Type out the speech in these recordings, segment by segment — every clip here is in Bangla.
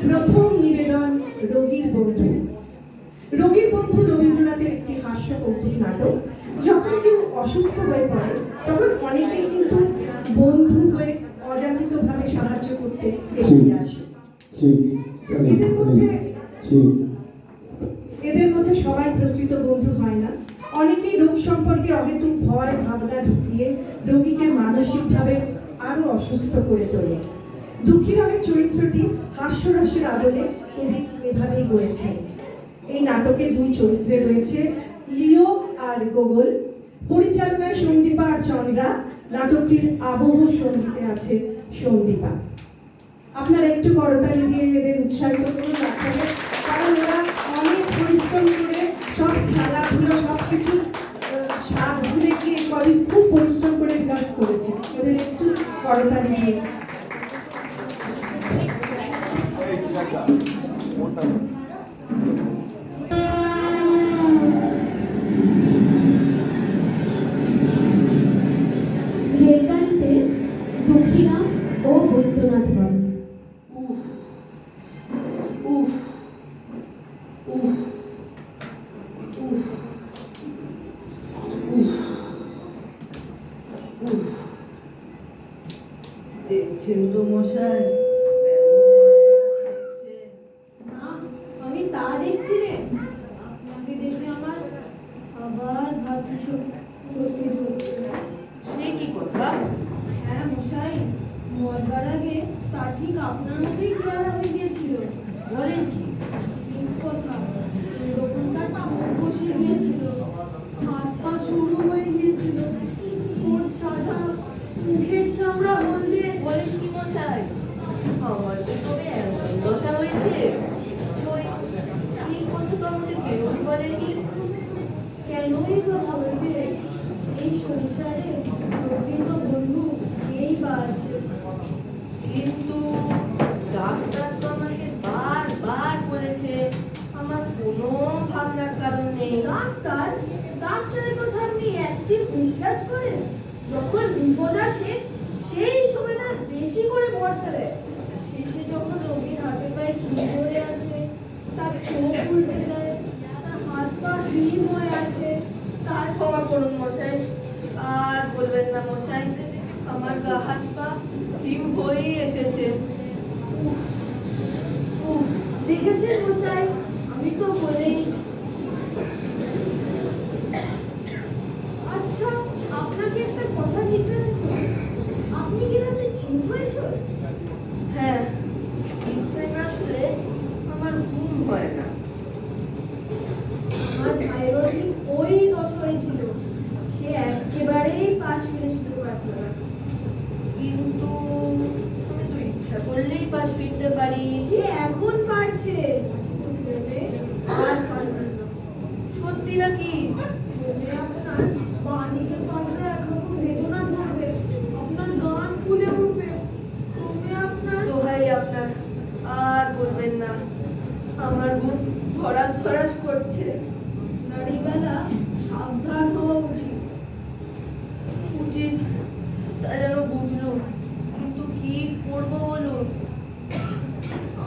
প্রথম নিবেদন রোগীর বন্ধু। রোগীর বন্ধু রবীন্দ্রনাথের একটি হাস্য কৌতুক নাটক। যখন কেউ অসুস্থ হয়ে পড়ে তখন অনেকেই কিন্তু বন্ধু হয়ে অযাচিতভাবে সাহায্য করতে এগিয়ে আসে। এদের মধ্যে সবাই প্রকৃত বন্ধু হয় না। অনেকেই রোগ সম্পর্কে অহেতুক ভয় ভাবনা ঢুকিয়ে রোগীকে মানসিকভাবে আরো অসুস্থ করে তোলে। দুঃখীরামের চরিত্রটি হাস্যরসের আদলে কবি এভাবেই গড়েছেন। এই নাটকে দুই চরিত্রে রয়েছে লিও আর গোগল। পরিচালনায় সন্দীপা আর চন্দ্রা। নাটকটির আবহ সঙ্গীতে আছে সন্দীপা। আপনারা একটু করতালি দিয়ে এদের উৎসাহিত করুন, কারণ ওরা অনেক পরিশ্রম করে সব খেলাধুলো সবকিছু স্বাদ ভুলে গিয়ে কদিন খুব পরিশ্রম করে কাজ করেছে। ওদের একটু করতালি দিয়ে রেলগাড়িতে দুঃখীরাম ও বৈদ্যনাথ বাবু। দেখছেন তো মশাই, আমি তা দেখছি রে। আপনাকে দেখে আমার আবার ভাবছি উপস্থিত হচ্ছে। সে কি কথা? হ্যাঁ মশাই, মরবার আগে তা ঠিক আপনার মতোই চেহারা হয়ে গিয়েছিল। বলেন কি? ঠিক কথা। এরকম তার চোখ বসে গিয়েছিল, হাত পা সরু হয়ে গিয়েছিল, ঠোঁট সাদা, মুখের চামড়া হলদে। বলেন কি মশাই? আমার তো তবে এমন দশা হয়েছে। এই কথা তো আমাদের কেউই বলেনি। কেনই বা বলবে? এই সংসারে প্রকৃত বন্ধু এই বা আছে। কিন্তু ডাক্তার তো আমাকে বারবার বলেছে আমার কোনো ভাবনার কারণ নেই। ডাক্তারের কথা আপনি একটি বিশ্বাস করেন? যখন বিপদ আসে সেই সময় তারা বেশি করে ভরসা দেয়। শেষে যখন রোগীর হাতে পায়ে খিঁচড়ে আসে, তার চোখ উল্টে যায়, তার হাত পা হিম হয়ে আসে, তার ক্ষমা করুন মশাই, আর বলবেন না মশাই। আমার গা হাত পা হিম হয়েই এসেছে। দেখেছেন মশাই, আমি তো বলেইছি। আচ্ছা, আপনাকে একটা কথা জিজ্ঞাসা করি, আপনি কি রাতে ঠিক হয়েছে? হ্যাঁ, ঠিক হয় না আসলে আমার ঘুম হয় না। আমার ভাইয়েরও ঠিক ওই দশা হয়েছিল। সে একেবারেই পাশ ফেলে শুতে পারত না। কিন্তু আমি তো ইচ্ছা করলেই পাশ ফিরতে পারি। সে এখন পারছে, কিন্তু ভেবে আর পারবে না। সত্যি নাকি? ভেবে আপনার বাঁ দিকের পাশে একরকম বেদনা ধরবে, আপনার গান ফুলে উঠবে। তুমি আপনার দোহাই আপনার, আর বলবেন না। আমার বুক ধরাস ধরাস করছে। নারীবেলা সাবধান হওয়া উচিত। উচিত তা যেন বুঝলুম, কিন্তু কি করব বলুন?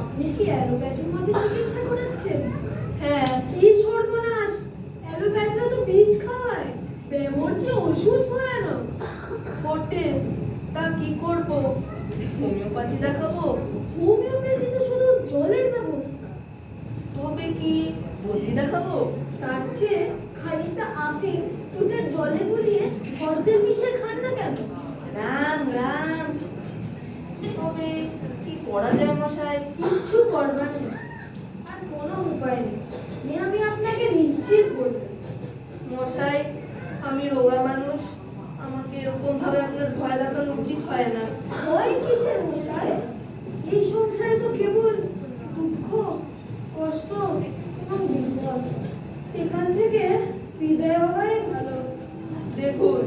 আপনি কি অ্যালোপ্যাথির মধ্যে চিকিৎসা করাচ্ছেন? হ্যাঁ। কি সর্বনাশ! অ্যালোপ্যাথিরা তো বিষ খাওয়ায়, ব্যামোর চেয়ে ওষুধ ভয়ানক। বটে, তা কি করব? হোমিওপ্যাথি দেখাবো? হোমিওপ্যাথি তো শুধু জলের ব্যবস্থা। তবে কি বদ্যি দেখাবো? তার চেয়ে খানিকটা আফিং দুধের জলে গুলিয়ে হরদের মিশিয়ে খান না কেন? রাম রাম। তবে কি করা যায় মশাই? কিচ্ছু করবার নেই, আর কোনো উপায় নেই। আমি আপনাকে নিশ্চিত বলবো। মশাই, আমি রোগা মানুষ, আমাকে এরকম ভাবে আপনার ভয় দেখানো উচিত হয় না। ভয় কিসের মশাই? এই সংসারে তো কেবল দুঃখ, কষ্ট এবং বিপদ। এখান থেকে বিদায় হওয়াই ভালো। দেখুন,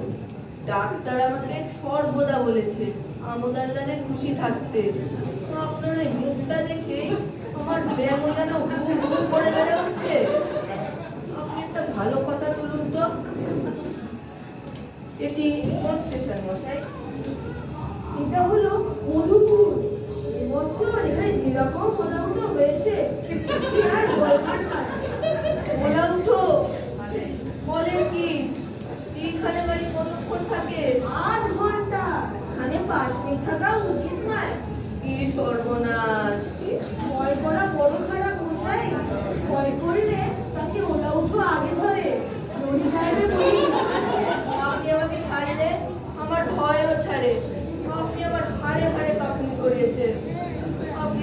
ডাক্তার আমাকে সর্বদা বলেছে আমোদ আহ্লাদে খুশি থাকতে। আপনার এই মুখটা দেখে আমার ব্যায়াম যেন হু হু করে বেড়ে উঠছে। আপনি একটা ভালো কথা তুলুন তো। এটি কোন স্টেশন মশাই? এটা হলো মধুপুর। এবছর এখানে যেরকম হলো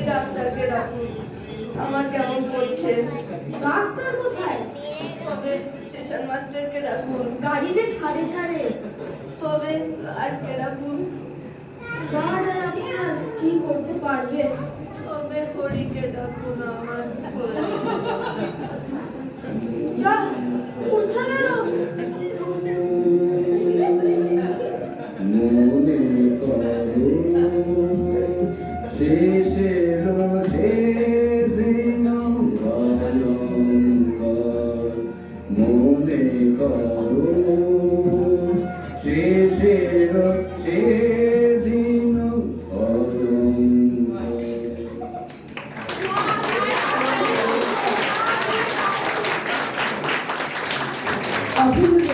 ডাক্তারকে ডাকুন, আমার কেমন করছে। ডাক্তার কোথায়? তবে স্টেশন মাস্টারকে ডাকুন, গাড়ি যে ছাড়ে ছাড়ে। তবে গার্ডকে ডাকুন, গার্ড আর আপনার কি করতে পারবে? তবে হরিকে ডাকুন আমার হরি। যা উঠছে কেন? মনে করো শেষের দিন ভয়ঙ্কর, মনে করো শেষের দিন ভয়ঙ্কর। অভিনয়